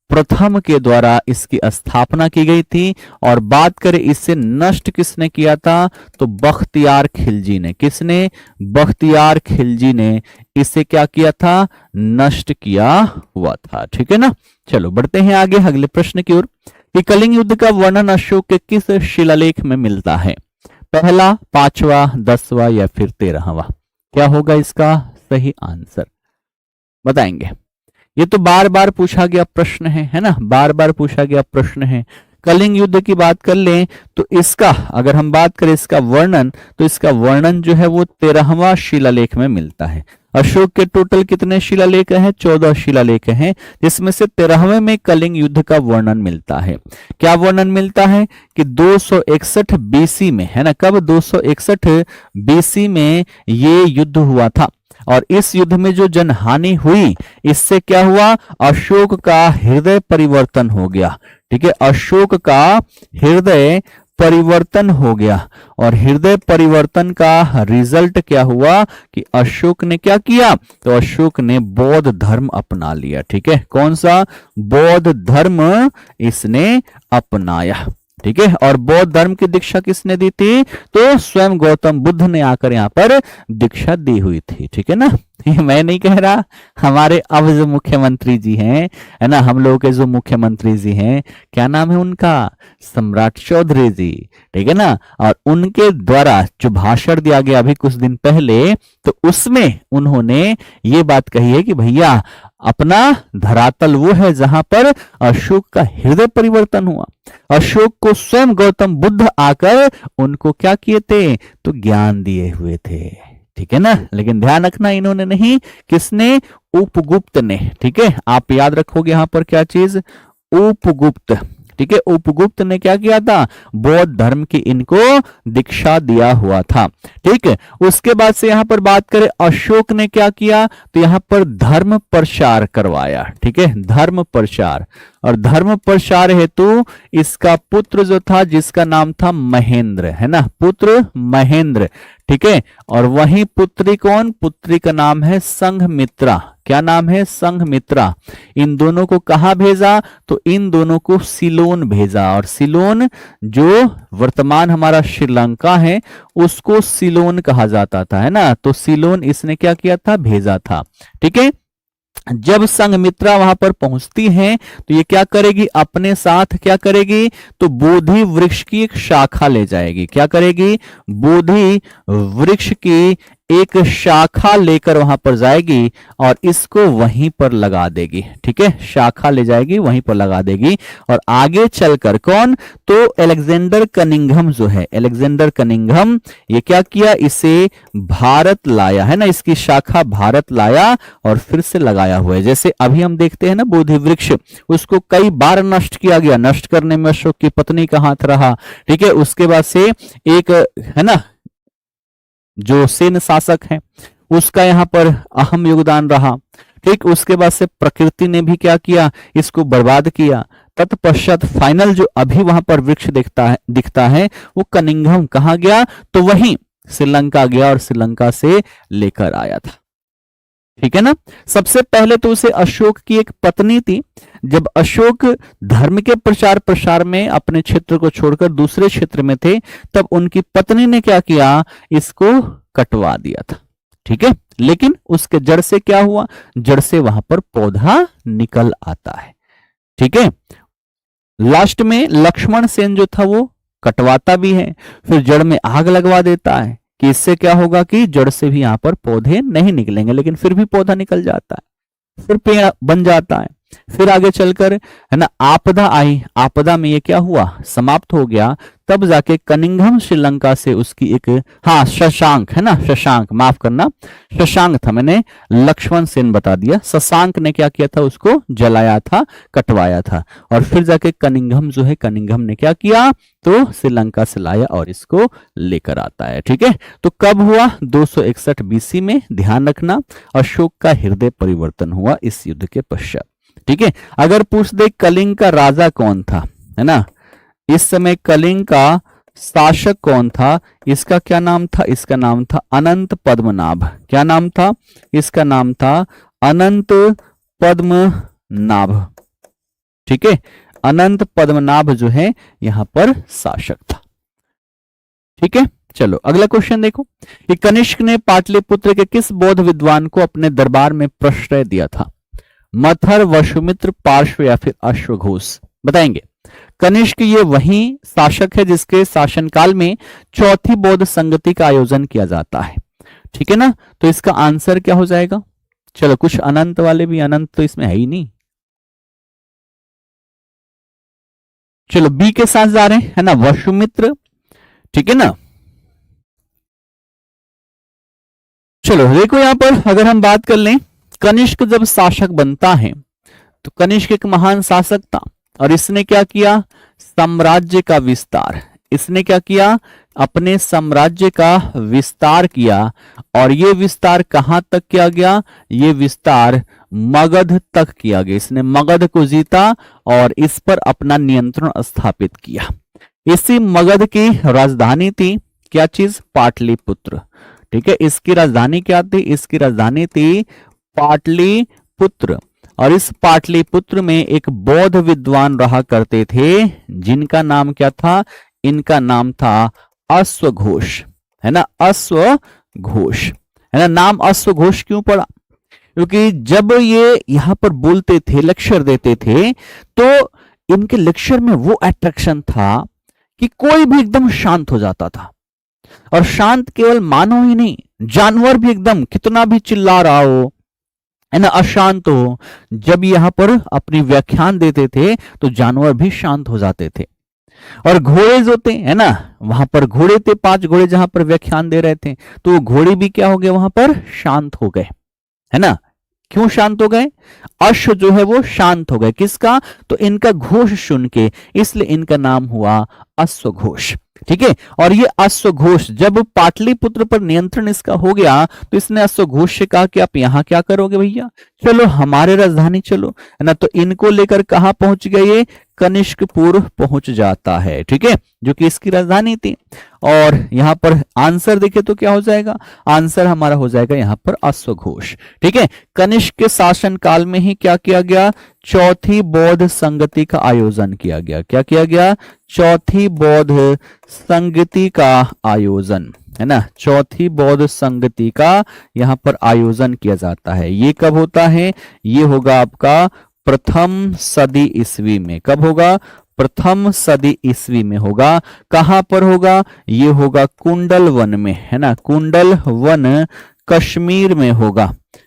प्रथम के द्वारा इसकी स्थापना की गई थी। और बात करें इसे नष्ट किसने किया था? तो बख्तियार खिलजी ने। किसने? बख्तियार खिलजी ने इसे क्या किया था? नष्ट किया हुआ था। ठीक है ना, चलो बढ़ते हैं आगे अगले प्रश्न की ओर कि कलिंग युद्ध का वर्णन अशोक के किस शिलालेख में मिलता है? पहला, पांचवा, 10वां या फिर 13वां? क्या होगा इसका सही आंसर? बताएंगे। ये तो बार बार पूछा गया प्रश्न है ना, बार बार पूछा गया प्रश्न है। कलिंग युद्ध की बात कर लें तो इसका, अगर हम बात करें इसका वर्णन, तो इसका वर्णन जो है वो 13वां शिलालेख में मिलता है। अशोक के टोटल कितने शिलालेख हैं? 14 शिलालेख हैं, जिसमें से 13वें में कलिंग युद्ध का वर्णन मिलता है। क्या वर्णन मिलता है? कि 261 बीसी में, है ना, कब? 261 बीसी में ये युद्ध हुआ था। और इस युद्ध में जो जनहानि हुई, इससे क्या हुआ? अशोक का हृदय परिवर्तन हो गया। ठीक है, अशोक का हृदय परिवर्तन हो गया। और हृदय परिवर्तन का रिजल्ट क्या हुआ? कि अशोक ने क्या किया? तो अशोक ने बौद्ध धर्म अपना लिया। ठीक है, कौन सा? बौद्ध धर्म इसने अपनाया। ठीक है, और बौद्ध धर्म की दीक्षा किसने दी थी? तो स्वयं गौतम बुद्ध ने आकर यहाँ पर दीक्षा दी हुई थी। ठीक है ना, ये मैं नहीं कह रहा, हमारे अब जो मुख्यमंत्री जी हैं, है ना, हम लोगों के जो मुख्यमंत्री जी हैं, क्या नाम है उनका? सम्राट चौधरी जी। ठीक है ना, और उनके द्वारा जो भाषण दिया गया अभी कुछ दिन पहले, तो उसमें उन्होंने ये बात कही है कि भैया अपना धरातल वो है जहां पर अशोक का हृदय परिवर्तन हुआ। अशोक को स्वयं गौतम बुद्ध आकर उनको क्या किए थे? तो ज्ञान दिए हुए थे। ठीक है ना, लेकिन ध्यान रखना, इन्होंने नहीं, किसने? उपगुप्त ने। ठीक है, आप याद रखोगे यहां पर क्या चीज? उपगुप्त। ठीक है, उपगुप्त ने क्या किया था? बौद्ध धर्म की इनको दीक्षा दिया हुआ था। ठीक है, उसके बाद से यहां पर बात करें अशोक ने क्या किया, तो यहां पर धर्म प्रचार करवाया। ठीक है, धर्म प्रचार। और धर्म प्रचार हेतु इसका पुत्र जो था, जिसका नाम था महेंद्र, है ना, पुत्र महेंद्र। ठीक है, और वही पुत्री कौन? पुत्री का नाम है संघमित्रा। क्या नाम है? संघमित्रा। इन दोनों को कहां भेजा? तो इन दोनों को सिलोन भेजा। और सिलोन जो वर्तमान हमारा श्रीलंका है, उसको सिलोन कहा जाता था, है ना, तो सिलोन इसने क्या किया था? भेजा था। ठीक है, जब संघमित्रा वहां पर पहुंचती हैं तो ये क्या करेगी, अपने साथ क्या करेगी, तो बोधि वृक्ष की एक शाखा ले जाएगी। क्या करेगी, बोधि वृक्ष की एक शाखा लेकर वहां पर जाएगी और इसको वहीं पर लगा देगी। ठीक है, शाखा ले जाएगी वहीं पर लगा देगी। और आगे चलकर कौन, तो अलेक्जेंडर कनिंघम जो है, अलेक्जेंडर कनिंघम, ये क्या किया, इसे भारत लाया, है ना, इसकी शाखा भारत लाया और फिर से लगाया हुआ है। जैसे अभी हम देखते हैं ना बोधि वृक्ष, उसको कई बार नष्ट किया गया, नष्ट करने में अशोक की पत्नी का हाथ रहा। ठीक है, उसके बाद से एक, है ना, जो सेन शासक है उसका यहां पर अहम योगदान रहा। ठीक, उसके बाद से प्रकृति ने भी क्या किया, इसको बर्बाद किया। तत्पश्चात फाइनल जो अभी वहां पर वृक्ष दिखता है वो कनिंघम कहां गया, तो वहीं श्रीलंका गया और श्रीलंका से लेकर आया था। ठीक है ना। सबसे पहले तो उसे अशोक की एक पत्नी थी। जब अशोक धर्म के प्रचार प्रसार में अपने क्षेत्र को छोड़कर दूसरे क्षेत्र में थे, तब उनकी पत्नी ने क्या किया, इसको कटवा दिया था। ठीक है, लेकिन उसके जड़ से क्या हुआ, जड़ से वहां पर पौधा निकल आता है। ठीक है, लास्ट में लक्ष्मण सेन जो था वो कटवाता भी है, फिर जड़ में आग लगवा देता है कि इससे क्या होगा कि जड़ से भी यहां पर पौधे नहीं निकलेंगे, लेकिन फिर भी पौधा निकल जाता है, फिर पेड़ बन जाता है। फिर आगे चलकर, है ना, आपदा आई, आपदा में ये क्या हुआ, समाप्त हो गया। तब जाके कनिंघम श्रीलंका से उसकी एक, हाँ, शशांक, है ना, शशांक, माफ करना, शशांक था, मैंने लक्ष्मण सेन बता दिया। शशांक ने क्या किया था, उसको जलाया था, कटवाया था। और फिर जाके कनिंघम जो है, कनिंघम ने क्या किया, तो श्रीलंका से लाया और इसको लेकर आता है। ठीक है, तो कब हुआ, 261 बीसी में। ध्यान रखना, अशोक का हृदय परिवर्तन हुआ इस युद्ध के पश्चात। ठीक है, अगर पूछ दे कलिंग का राजा कौन था, है ना, इस समय कलिंग का शासक कौन था, इसका क्या नाम था, इसका नाम था अनंत पद्मनाभ। क्या नाम था, इसका नाम था अनंत पद्मनाभ। ठीक है, अनंत पद्मनाभ जो है यहां पर शासक था। ठीक है, चलो अगला क्वेश्चन देखो कि कनिष्क ने पाटलिपुत्र के किस बौद्ध विद्वान को अपने दरबार में प्रश्रय दिया था, मथर, वसुमित्र, पार्श्व या फिर अश्वघोष। बताएंगे। कनिष्क ये वही शासक है जिसके शासनकाल में चौथी बौद्ध संगति का आयोजन किया जाता है। ठीक है ना, तो इसका आंसर क्या हो जाएगा, चलो कुछ अनंत वाले भी, अनंत तो इसमें है ही नहीं, चलो बी के साथ जा रहे हैं, है ना, वसुमित्र। ठीक है ना, चलो देखो यहां पर अगर हम बात कर लें, कनिष्क जब शासक बनता है तो कनिष्क एक महान शासक था और इसने क्या किया, साम्राज्य का विस्तार, इसने क्या किया, अपने साम्राज्य का विस्तार किया। और ये विस्तार कहां तक किया गया, ये विस्तार मगध तक किया गया। इसने मगध को जीता और इस पर अपना नियंत्रण स्थापित किया। इसी मगध की राजधानी थी क्या चीज, पाटलिपुत्र। ठीक है, इसकी राजधानी क्या थी, इसकी राजधानी थी पाटलिपुत्र। और इस पाटलिपुत्र में एक बौद्ध विद्वान रहा करते थे जिनका नाम क्या था, इनका नाम था अश्वघोष, है ना, अश्वघोष, है ना। नाम अश्वघोष क्यों पड़ा, क्योंकि जब ये यहां पर बोलते थे, लेक्चर देते थे, तो इनके लेक्चर में वो अट्रैक्शन था कि कोई भी एकदम शांत हो जाता था। और शांत केवल मानव ही नहीं, जानवर भी एकदम कितना भी चिल्ला रहा हो, है ना, अशांत हो, जब यहां पर अपनी व्याख्यान देते थे तो जानवर भी शांत हो जाते थे। और घोड़े जो थे, है ना, वहां पर घोड़े थे, 5 घोड़े जहां पर व्याख्यान दे रहे थे, तो वो घोड़े भी क्या हो गए, वहां पर शांत हो गए, है ना। क्यों शांत हो गए, अश्व जो है वो शांत हो गए, किसका, तो इनका घोष सुन के, इसलिए इनका नाम हुआ अश्वघोष। ठीक है, और ये अश्वघोष जब पाटलिपुत्र पर नियंत्रण इसका हो गया तो इसने अश्वघोष से कहा कि आप यहां क्या करोगे भैया, चलो हमारे राजधानी चलो, है ना। तो इनको लेकर कहां पहुंच गए, ये कनिष्कपुर पहुंच जाता है, ठीक है, जो कि इसकी राजधानी थी। और यहां पर आंसर देखे तो क्या हो जाएगा, आंसर हमारा हो जाएगा यहां पर अश्वघोष, ठीक है। कनिष्क के शासन काल में ही क्या किया गया, चौथी बौद्ध संगति का आयोजन किया गया। क्या किया गया, चौथी बौद्ध संगति का आयोजन, है ना, चौथी बौद्ध संगति का यहां पर आयोजन किया जाता है। ये कब होता है, ये होगा आपका प्रथम सदी ईस्वी में। कब होगा, प्रथम सदी ईस्वी में होगा। कहां पर होगा, ये होगा कुंडल वन में, है ना, कुंडल वन कश्मीर में होगा,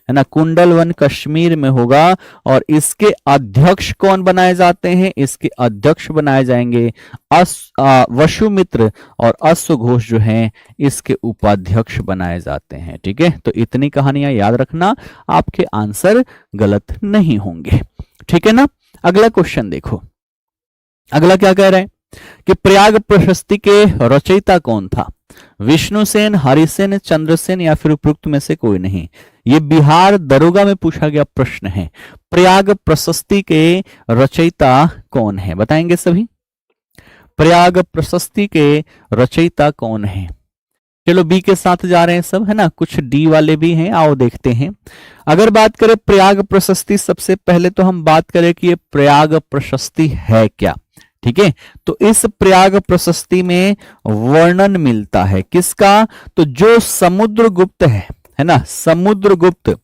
है ना, कुंडल वन कश्मीर में होगा। और इसके अध्यक्ष कौन बनाए जाते हैं, इसके अध्यक्ष बनाए जाएंगे वसुमित्र, और अश्वघोष जो हैं इसके उपाध्यक्ष बनाए जाते हैं, ठीक है। तो इतनी कहानियां याद रखना, आपके आंसर गलत नहीं होंगे, ठीक है ना। अगला क्वेश्चन देखो, अगला क्या कह रहे हैं कि प्रयाग प्रशस्ति के रचयिता कौन था, विष्णुसेन, हरिसेन, चंद्रसेन या फिर उपयुक्त में से कोई नहीं। ये बिहार दरोगा में पूछा गया प्रश्न है। प्रयाग प्रशस्ति के रचयिता कौन है, बताएंगे सभी। प्रयाग प्रशस्ति के रचयिता कौन है, चलो बी के साथ जा रहे हैं सब, है ना, कुछ डी वाले भी हैं, आओ देखते हैं। अगर बात करें प्रयाग प्रशस्ति, सबसे पहले तो हम बात करें कि ये प्रयाग प्रशस्ति है क्या, ठीक है। तो इस प्रयाग प्रशस्ति में वर्णन मिलता है किसका, तो जो समुद्रगुप्त है ना, समुद्रगुप्त,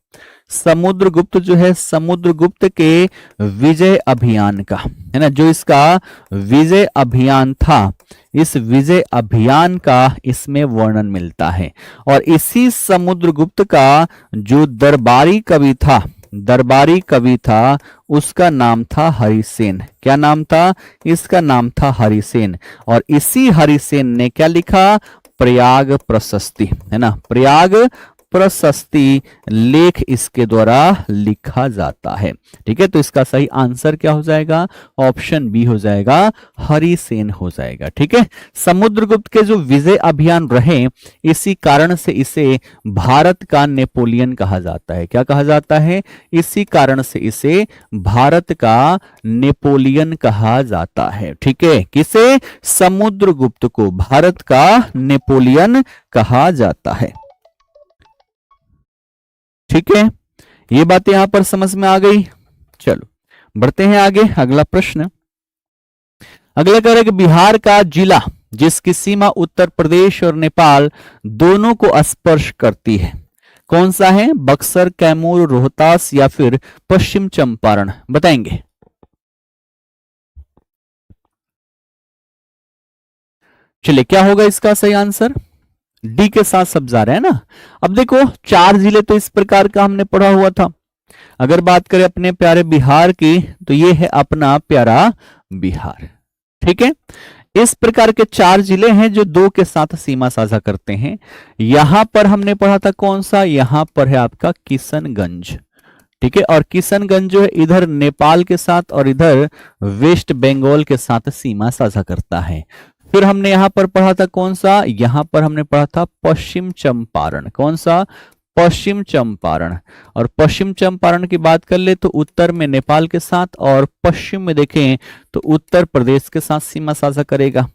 समुद्रगुप्त जो है, समुद्रगुप्त के विजय अभियान का, है ना, जो इसका विजय अभियान था, इस विजय अभियान का इसमें वर्णन मिलता है। और इसी समुद्रगुप्त का जो दरबारी कवि था, दरबारी कवि था, उसका नाम था हरिसेन। क्या नाम था, इसका नाम था हरिसेन। और इसी हरिसेन ने क्या लिखा, प्रयाग प्रशस्ति, है ना, प्रयाग प्रशस्ति लेख इसके द्वारा लिखा जाता है, ठीक है। तो इसका सही आंसर क्या हो जाएगा, ऑप्शन बी हो जाएगा, हरिसेन हो जाएगा, ठीक है। समुद्रगुप्त के जो विजय अभियान रहे, इसी कारण से इसे भारत का नेपोलियन कहा जाता है। क्या कहा जाता है, इसी कारण से इसे भारत का नेपोलियन कहा जाता है, ठीक है। किसे, समुद्रगुप्त को भारत का नेपोलियन कहा जाता है, ठीक है। ये बातें यहां पर समझ में आ गई। चलो बढ़ते हैं आगे, अगला प्रश्न। अगला कह रहे कि बिहार का जिला जिसकी सीमा उत्तर प्रदेश और नेपाल दोनों को स्पर्श करती है, कौन सा है, बक्सर, कैमूर, रोहतास या फिर पश्चिम चंपारण, बताएंगे। चलिए क्या होगा इसका सही आंसर, डी के साथ सब जा रहे हैं ना। अब देखो 4 जिले तो इस प्रकार का हमने पढ़ा हुआ था। अगर बात करें अपने प्यारे बिहार की, तो ये है अपना प्यारा बिहार, ठीक है। इस प्रकार के 4 जिले हैं जो 2 के साथ सीमा साझा करते हैं। यहां पर हमने पढ़ा था कौन सा, यहां पर है आपका किशनगंज, ठीक है। और किशनगंज जो है इधर नेपाल के साथ और इधर वेस्ट बंगाल के साथ सीमा साझा करता है। फिर हमने यहां पर पढ़ा था कौन सा, यहां पर हमने पढ़ा था पश्चिम चंपारण, कौन सा, पश्चिम चंपारण। और पश्चिम चंपारण की बात कर ले तो उत्तर में नेपाल के साथ और पश्चिम में देखें तो उत्तर प्रदेश के साथ सीमा साझा करेगा।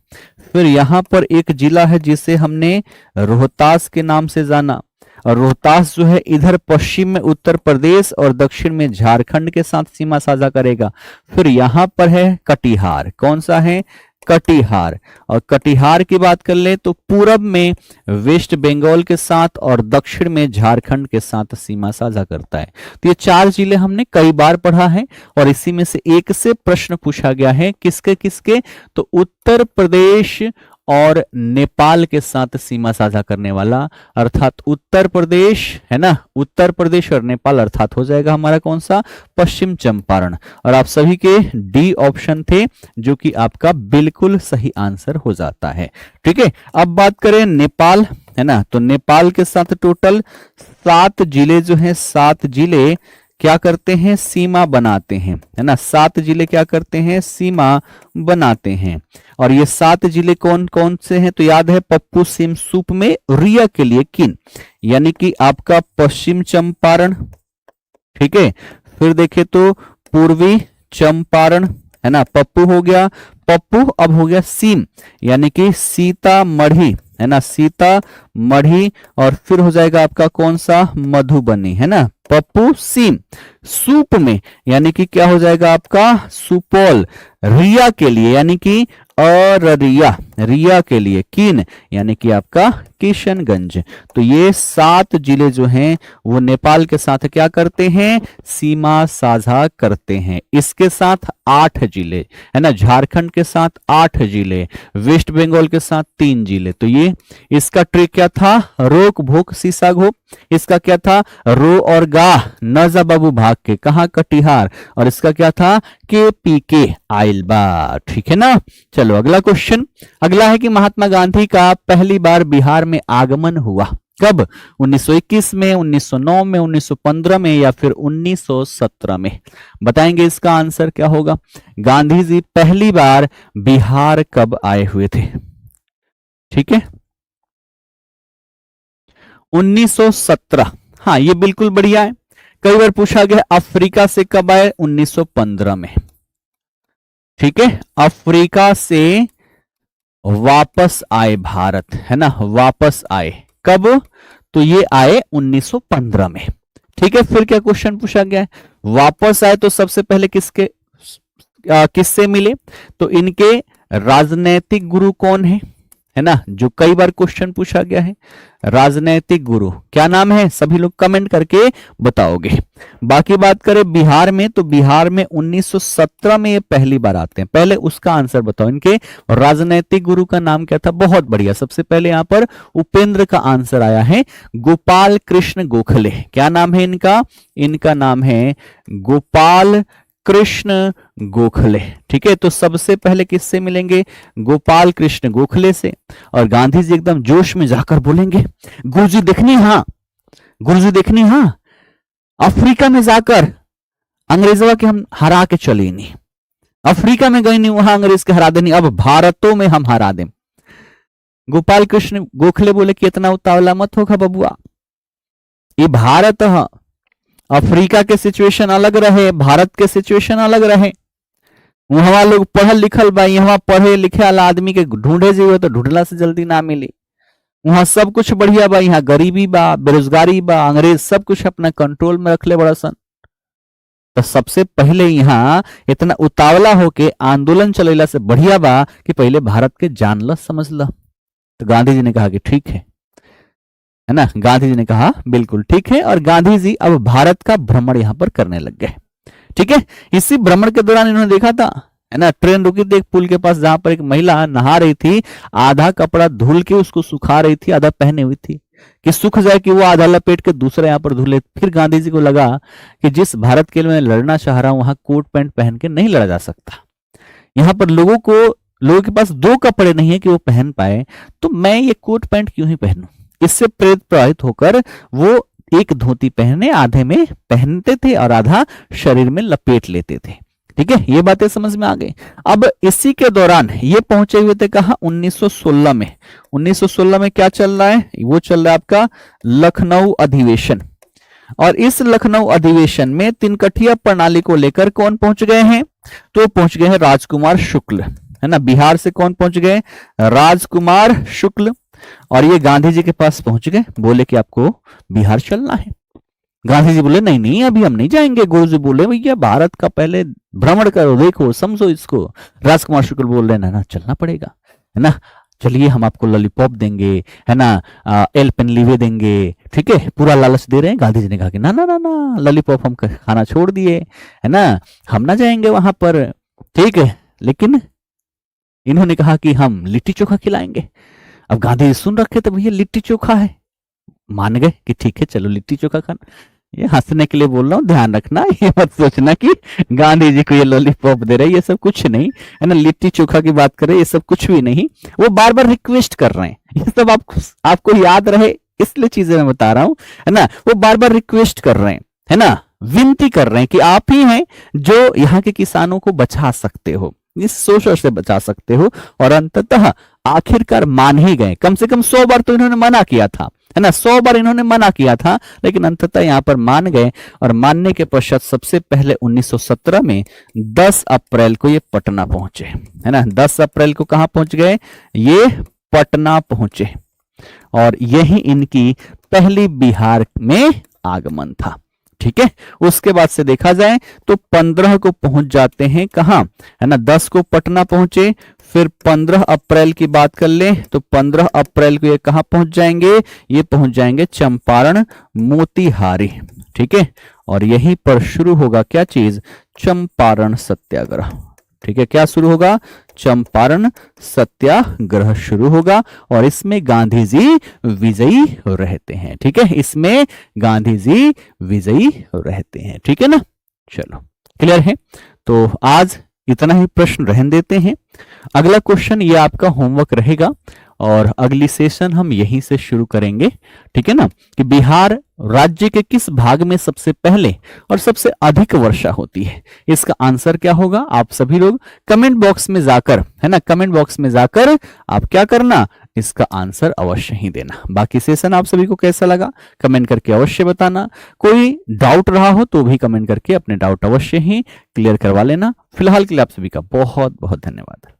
फिर यहां पर एक जिला है जिसे हमने रोहतास के नाम से जाना, और रोहतास जो है इधर पश्चिम में उत्तर प्रदेश और दक्षिण में झारखंड के साथ सीमा साझा करेगा। फिर यहां पर है कटिहार, कौन सा है, कटिहार। और कटिहार की बात कर ले तो पूरब में वेस्ट बंगाल के साथ और दक्षिण में झारखंड के साथ सीमा साझा करता है। तो ये 4 जिले हमने कई बार पढ़ा है और इसी में से एक से प्रश्न पूछा गया है, किसके किसके, तो उत्तर प्रदेश और नेपाल के साथ सीमा साझा करने वाला, अर्थात उत्तर प्रदेश, है ना, उत्तर प्रदेश और नेपाल, अर्थात हो जाएगा हमारा कौन सा, पश्चिम चंपारण। और आप सभी के डी ऑप्शन थे जो कि आपका बिल्कुल सही आंसर हो जाता है, ठीक है। अब बात करें नेपाल, है ना, तो नेपाल के साथ टोटल 7 जिले जो हैं, 7 जिले क्या करते हैं, सीमा बनाते हैं, है ना, 7 जिले क्या करते हैं, सीमा बनाते हैं। और ये 7 जिले कौन कौन से हैं, तो याद है पप्पू सिम सूप में रिया के लिए किन, यानी कि आपका पश्चिम चंपारण, ठीक है। फिर देखें तो पूर्वी चंपारण, है ना, पप्पू हो गया, पप्पू अब हो गया सीम, यानी कि सीतामढ़ी, है ना, सीतामढ़ी, और फिर हो जाएगा आपका कौन सा, मधुबनी, है ना, पप्पू सीम। सूप में यानी कि क्या हो जाएगा आपका, सुपौल। रिया के लिए यानी कि अररिया, रिया के लिए कीन यानी कि आपका किशनगंज। तो ये 7 जिले जो हैं वो नेपाल के साथ क्या करते हैं, सीमा साझा करते हैं। इसके साथ 8 जिले, है ना, झारखंड के साथ 8 जिले, वेस्ट बंगाल के साथ 3 जिले। तो ये इसका ट्रिक क्या था, रोक भोक सीसा घो। इसका क्या था, रो और गा नजा बाबू भाग के, कहा, कटिहार। और इसका क्या था, के पी के आइल बा। ठीक है ना। चलो अगला क्वेश्चन, अगला है कि महात्मा गांधी का पहली बार बिहार में आगमन हुआ कब, 1921 में, 1909 में, 1915 में, या फिर 1917 में। बताएंगे इसका आंसर क्या होगा। गांधी जी पहली बार बिहार कब आए हुए थे, ठीक है, 1917। हाँ ये बिल्कुल बढ़िया है। कई बार पूछा गया अफ्रीका से कब आए, 1915 में। ठीक है, अफ्रीका से वापस आए भारत, है ना, वापस आए कब, तो ये आए 1915 में। ठीक है, फिर क्या क्वेश्चन पूछा गया है, वापस आए तो सबसे पहले किससे मिले, तो इनके राजनैतिक गुरु कौन है ना, जो कई बार क्वेश्चन पूछा गया है। राजनैतिक गुरु क्या नाम है, सभी लोग कमेंट करके बताओगे। बाकी बात करें बिहार में, तो बिहार में 1917 में ये पहली बार आते हैं। पहले उसका आंसर बताओ, इनके राजनैतिक गुरु का नाम क्या था। बहुत बढ़िया, सबसे पहले यहां पर उपेंद्र का आंसर आया है, गोपाल कृष्ण गोखले। क्या नाम है इनका, इनका नाम है गोपाल कृष्ण गोखले। ठीक है, तो सबसे पहले किससे मिलेंगे, गोपाल कृष्ण गोखले से। और गांधी जी एकदम जोश में जाकर बोलेंगे, गुरुजी देखनी, हाँ गुरुजी देखनी, हाँ अफ्रीका में जाकर अंग्रेजों के हम हरा के चले नहीं, अफ्रीका में गई नहीं, वहां अंग्रेज के हरा देनी, अब भारतों में हम हरा दें। गोपाल कृष्ण गोखले बोले कि इतना उतावला मत होगा बबुआ, ये भारत है, अफ्रीका के सिचुएशन अलग रहे, भारत के सिचुएशन अलग रहे। वहां लोग पढ़ल लिखल बा, यहाँ पढ़े लिखे वाला आदमी के ढूंढे जी तो ढूंढला से जल्दी ना मिली। वहां सब कुछ बढ़िया बा, यहाँ गरीबी बा, बेरोजगारी बा, अंग्रेज सब कुछ अपना कंट्रोल में रख ले बड़ा सन। तो सबसे पहले यहाँ इतना उतावला होके आंदोलन चलेला से बढ़िया बा कि पहले भारत के जान ल समझ ल। तो गांधी जी ने कहा कि ठीक है ना, गांधी जी ने कहा बिल्कुल ठीक है। और गांधी जी अब भारत का भ्रमण यहां पर करने लग गए। ठीक है, इसी भ्रमण के दौरान इन्होंने देखा था, है ना, ट्रेन रुकी थी एक पुल के पास जहां पर एक महिला नहा रही थी, आधा कपड़ा धुल के उसको सुखा रही थी, आधा पहने हुई थी कि सूख जाए कि वो आधा लपेट के दूसरे यहां पर धुले। फिर गांधी जी को लगा कि जिस भारत के लिए मैं लड़ना चाह रहा हूं वहां कोट पैंट पहन के नहीं लड़ा जा सकता, यहाँ पर लोगों के पास 2 कपड़े नहीं है कि वो पहन पाए, तो मैं ये कोट पैंट क्यों ही पहनूं। इससे प्रेरित होकर वो एक धोती पहने, आधे में पहनते थे और आधा शरीर में लपेट लेते थे। ठीक है, ये बातें समझ में आ गई। अब इसी के दौरान ये पहुंचे हुए थे कहा, 1916 में। 1916 में क्या चल रहा है, वो चल रहा है आपका लखनऊ अधिवेशन। और इस लखनऊ अधिवेशन में तिनकठिया प्रणाली को लेकर कौन पहुंच गए हैं, तो पहुंच गए हैं राजकुमार शुक्ल, है ना। बिहार से कौन पहुंच गए, राजकुमार शुक्ल। और ये गांधी जी के पास पहुंच गए, बोले कि आपको बिहार चलना है। गांधी जी बोले नहीं नहीं अभी हम नहीं जाएंगे। गुरु जी बोले भैया भारत का पहले भ्रमण करो, देखो समझो इसको। राजकुमार शुक्ल बोल रहे ना चलना पड़ेगा, है ना, चलिए हम आपको लॉलीपॉप देंगे, है ना, एल पेनलीवे देंगे। ठीक है, पूरा लालच दे रहे हैं। गांधी जी ने कहा कि ना ना ना ना, लॉलीपॉप हम खाना छोड़ दिए, है ना, हम ना जाएंगे वहां पर। ठीक है, लेकिन इन्होंने कहा कि हम लिट्टी चोखा खिलाएंगे। अब गांधी जी सुन रखे थे भैया लिट्टी चोखा है, मान गए कि ठीक है चलो लिट्टी चोखा खाना। ये हंसने के लिए बोल रहा हूँ, ध्यान रखना, ये मत सोचना कि गांधी जी को ये लॉलीपॉप दे रहे, ये सब कुछ नहीं, है ना। लिट्टी चोखा की बात करें, ये सब कुछ भी नहीं। वो बार बार रिक्वेस्ट कर रहे हैं, ये सब आपको याद रहे इसलिए चीजें मैं बता रहा हूँ, है ना। वो बार बार रिक्वेस्ट कर रहे हैं, है ना, विनती कर रहे हैं कि आप ही हैं जो यहाँ के किसानों को बचा सकते हो, इस शोषण से बचा सकते हो। और अंततः आखिरकार मान ही गए। कम से कम 100 बार तो इन्होंने मना किया था, है ना। 100 बार इन्होंने मना किया था, लेकिन अंततः यहाँ पर मान गए, और मानने के पश्चात सबसे पहले 1917 में 10 अप्रैल को ये पटना पहुंचे, है ना। 10 अप्रैल को कहां पहुंच गए, ये पटना पहुंचे, और यही इनकी पहली बिहार में आगमन था। ठीक है, उसके बाद से देखा जाए तो 15 को पहुंच जाते हैं कहां, है ना। 10 को पटना पहुंचे, फिर 15 अप्रैल की बात कर ले तो 15 अप्रैल को ये कहां पहुंच जाएंगे, ये पहुंच जाएंगे चंपारण मोतिहारी। ठीक है, और यहीं पर शुरू होगा क्या चीज, चंपारण सत्याग्रह। ठीक है, क्या शुरू होगा, चंपारण सत्याग्रह शुरू होगा, और इसमें गांधी जी विजयी रहते हैं। ठीक है, इसमें गांधी जी विजयी रहते हैं। ठीक है ना, चलो क्लियर है। तो आज इतना ही प्रश्न रहने देते हैं। अगला क्वेश्चन ये आपका होमवर्क रहेगा, और अगली सेशन हम यहीं से शुरू करेंगे। ठीक है ना, कि बिहार राज्य के किस भाग में सबसे पहले और सबसे अधिक वर्षा होती है। इसका आंसर क्या होगा, आप सभी लोग कमेंट बॉक्स में जाकर, है ना, कमेंट बॉक्स में जाकर आप क्या करना, इसका आंसर अवश्य ही देना। बाकी सेशन आप सभी को कैसा लगा कमेंट करके अवश्य बताना। कोई डाउट रहा हो तो भी कमेंट करके अपने डाउट अवश्य ही क्लियर करवा लेना। फिलहाल के लिए आप सभी का बहुत बहुत धन्यवाद।